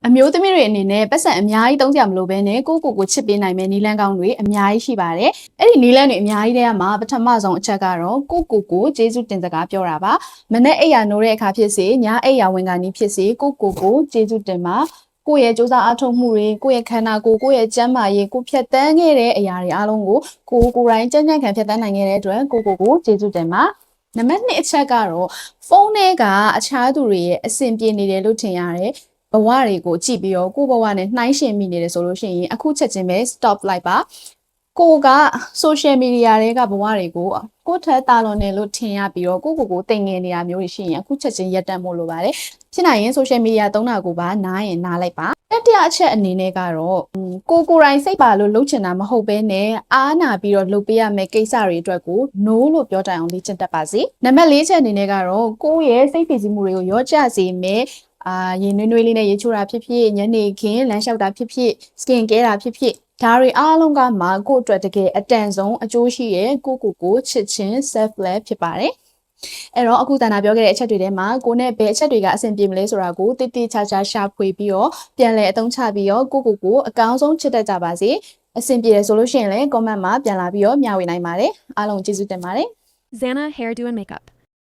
အမျိုးသမီးတွေအနေနဲ့ပတ်စံအများကြီးသုံးကြမလို့ပဲနဲ့ကိုချစ်ပေးနိုင်မယ်နီလန်းကောင်းတွေအများကြီးရှိပါတယ်။အဲ့ဒီနီလန်းတွေအများကြီးတဲ့မှာပထမဆုံးအချက်ကတော့ကိုကျေးဇူးတင်စကားပြောတာပါ။မနေ့အိယာနိုးတဲ့အခါဖြစ်စေညအိယာဝင်ကနေဖြစ်စေကိုကျေးဇူးတင်ပါ။ကိုယ့်ရဲ့စူးစမ်းအားထုတ်မှုတွေကိုယ့်ရဲ့ခန္ဓာကိုယ်ရဲ့ကျန်းမာရေးကိုဖြတ်တန်းခဲ့တဲ့အရာတွေအားလုံးကိုကိုယ်တိုင်ကြံ့ကြံ့ခံဖြတ်တန်းနိုင်ခဲ့တဲ့အတွက်ကိုကျေးဇူးတင်ပါ။နံပါတ်2အချက်ကတော့ဖုန်းထဲကအခြားသူတွေရဲ့အဆင်ပြေနေတယ်လို့ထင်ရတယ်။ဘဝတွေကိုကြည့်ပြီးတော့ကိုယ့်ဘဝနဲ့နှိုင်းယှဉ်မိနေတယ်ဆိုလို့ရှိရင်အခုချက်ချင်းပဲ stop လိုက်ပါကိုက social media တွေကဘဝတွေကိုကိုယ့်ထက်တာလွန်နေလို့ထင်ရပြီးတော့ကိုတိမ်ငယ်နေတာမျိုးတွေရှိရင်အခုချက်ချင်းရပ်တန့်ဖို့လိုပါတယ်ဖြစ်နိုင်ရင် social media သုံးတာကိုပါနားရင်နားလိုက်ပါတတိယအချက်အနေနဲ့ကတော့ကိုယ်တိုင်စိတ်ပါလို့လှုပ်ချင်တာမဟုတ်ဘဲနဲ့အားနာပြီးတော့လုပ်ပေးရမယ့်ကိစ္စတွေအတွက်ကို no လို့ပြောတိုင်အောင်လေ့ကျင့်တတ်ပါစေနံပါတ်4ချက်အနေနဲ့ကတော့ကိုယ့်ရဲ့စိတ်ဖိစီးမှုတွေကိုရောကျစေမယ်ရေနွေးလေးနဲ့ရေချိုးတာဖြစ်ဖြစ်ညနေခင်းလမ်းလျှောက်တာဖြစ်ဖြစ် skin care တာဖြစ်ဖြစ်ဒါတွေအားလုံးကမှကိုယ့်အတွက်တကယ်အတန်ဆုံးအကျိုးရှိရဲ့ကိုချစ်ချင်း self love ဖြစ်ပါတယ်အဲ့တော့အခုတန်တာပြောခဲ့တဲ့အချက်တွေထဲမှာကိုနဲ့ဘယ်အချက်တွေကအဆင်ပြေမလဲဆိုတာကိုတိတိကျကျရှာဖွေပြီးတော့ပြန်လည်အသုံးချပြီးတော့ကိုအကောင်းဆုံးချစ်တတ်ကြပါစေအဆင်ပြေတယ်ဆိုလို့ရှိရင်လည်း comment မှာပြန်လာပြီးတော့မျှဝေနိုင်ပါတယ်အားလုံးကျေးဇူးတင်ပါတယ် Zana Hairdo and Makeup